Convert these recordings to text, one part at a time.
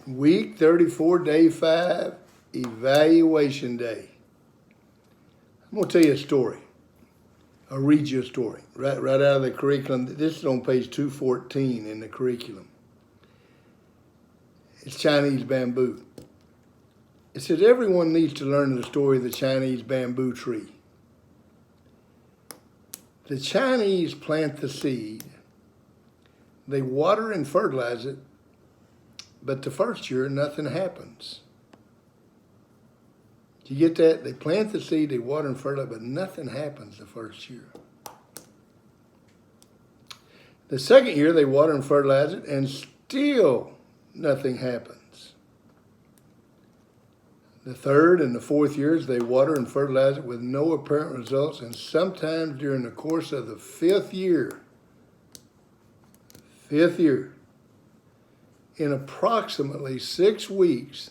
Week 34, day 5, evaluation day. I'm going to tell you a story. I'll read you a story right out of the curriculum. This is on page 214 in the curriculum. It's Chinese bamboo. It says everyone needs to learn the story of the Chinese bamboo tree. The Chinese plant the seed. They water and fertilize it, but the first year nothing happens. Do you get that? They plant the seed, they water and fertilize, but nothing happens the first year. The second year they water and fertilize it, and still nothing happens. The third and the fourth years they water and fertilize it with no apparent results, and sometimes during the course of the fifth year, in approximately 6 weeks,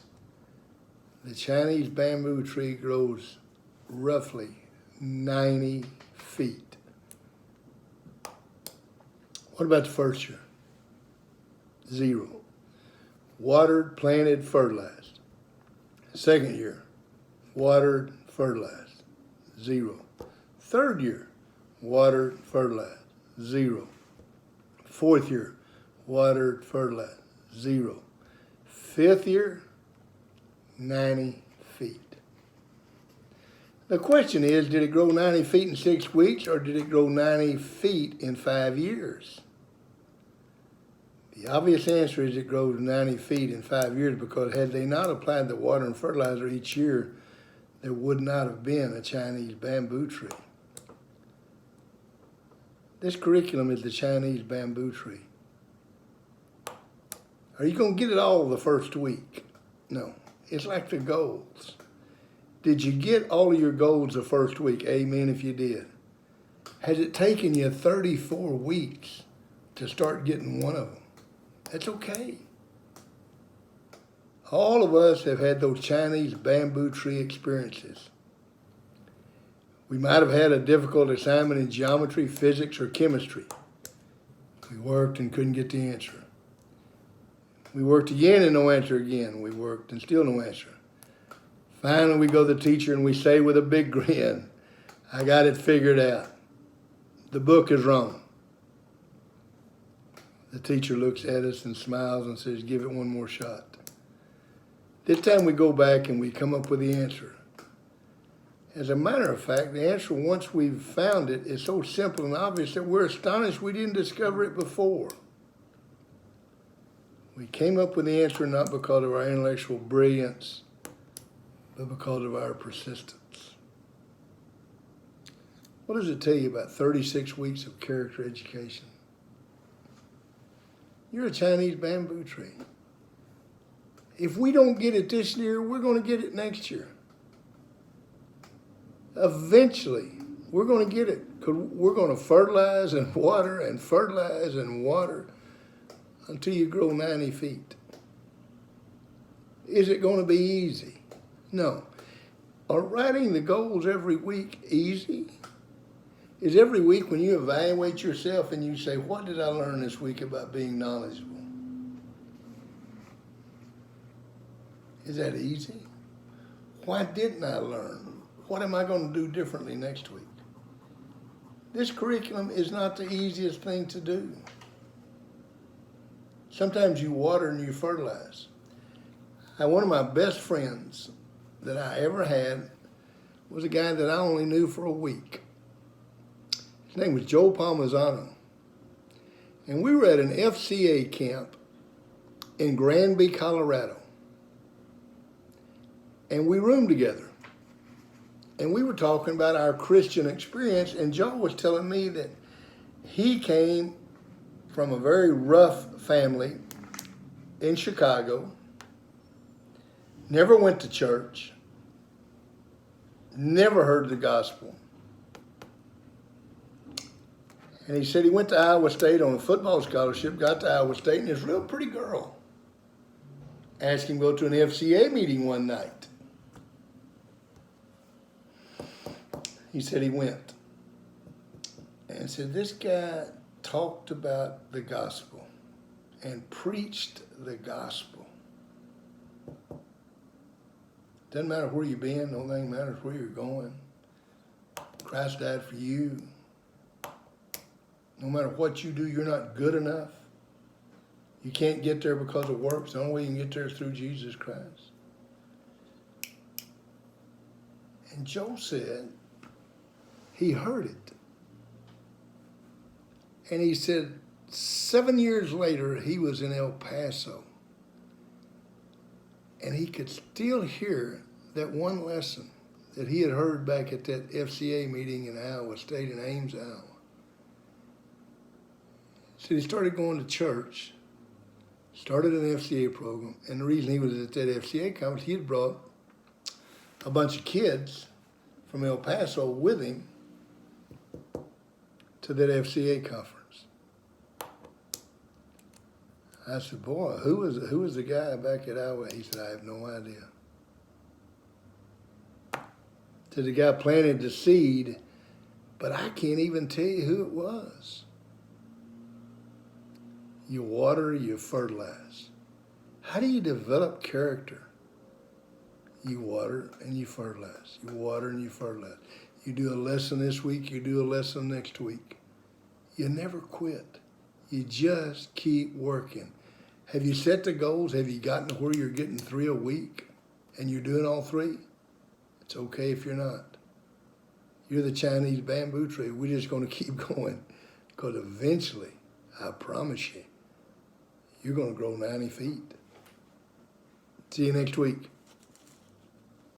the Chinese bamboo tree grows roughly 90 feet. What about the first year? 0. Watered, planted, fertilized. Second year, watered, fertilized. 0. Third year, watered, fertilized. 0. Fourth year, watered, fertilized. 0. Fifth year, 90 feet. The question is, did it grow 90 feet in 6 weeks, or did it grow 90 feet in 5 years? The obvious answer is it grows 90 feet in 5 years, because had they not applied the water and fertilizer each year, there would not have been a Chinese bamboo tree. This curriculum is the Chinese bamboo tree. Are you going to get it all the first week? No. It's like the goals. Did you get all of your goals the first week? Amen if you did. Has it taken you 34 weeks to start getting one of them? That's okay. All of us have had those Chinese bamboo tree experiences. We might have had a difficult assignment in geometry, physics, or chemistry. We worked and couldn't get the answer. We worked again and no answer again. We worked and still no answer. Finally, we go to the teacher and we say with a big grin, I got it figured out. The book is wrong. The teacher looks at us and smiles and says, give it one more shot. This time we go back and we come up with the answer. As a matter of fact, the answer, once we've found it, is so simple and obvious that we're astonished we didn't discover it before. We came up with the answer not because of our intellectual brilliance, but because of our persistence. What does it tell you about 36 weeks of character education? You're a Chinese bamboo tree. If we don't get it this year, we're going to get it next year. Eventually, we're going to get it, because we're going to fertilize and water and fertilize and water until you grow 90 feet. Is it going to be easy? No. Are writing the goals every week easy? Is every week when you evaluate yourself and you say, what did I learn this week about being knowledgeable? Is that easy? Why didn't I learn? What am I going to do differently next week? This curriculum is not the easiest thing to do. Sometimes you water and you fertilize. One of my best friends that I ever had was a guy that I only knew for a week. His name was Joe Palmisano. And we were at an FCA camp in Granby, Colorado. And we roomed together. And we were talking about our Christian experience, and Joe was telling me that he came from a very rough family in Chicago, never went to church, never heard the gospel. And he said he went to Iowa State on a football scholarship, got to Iowa State, and this real pretty girl asked him to go to an FCA meeting one night. He said he went and said, this guy talked about the gospel and preached the gospel. Doesn't matter where you've been, the only thing that matters where you're going. Christ died for you. No matter what you do, you're not good enough. You can't get there because of works. The only way you can get there is through Jesus Christ. And Joe said he heard it. And he said 7 years later, he was in El Paso. And he could still hear that one lesson that he had heard back at that FCA meeting in Iowa State, in Ames, Iowa. So he started going to church, started an FCA program, and the reason he was at that FCA conference, he had brought a bunch of kids from El Paso with him to that FCA conference. I said, boy, who was the guy back at Iowa? He said, I have no idea. So the guy planted the seed, but I can't even tell you who it was. You water, you fertilize. How do you develop character? You water and you fertilize. You water and you fertilize. You do a lesson this week, you do a lesson next week. You never quit. You just keep working. Have you set the goals? Have you gotten to where you're getting 3 a week and you're doing all 3? It's okay if you're not. You're the Chinese bamboo tree. We're just going to keep going because eventually, I promise you, you're going to grow 90 feet. See you next week.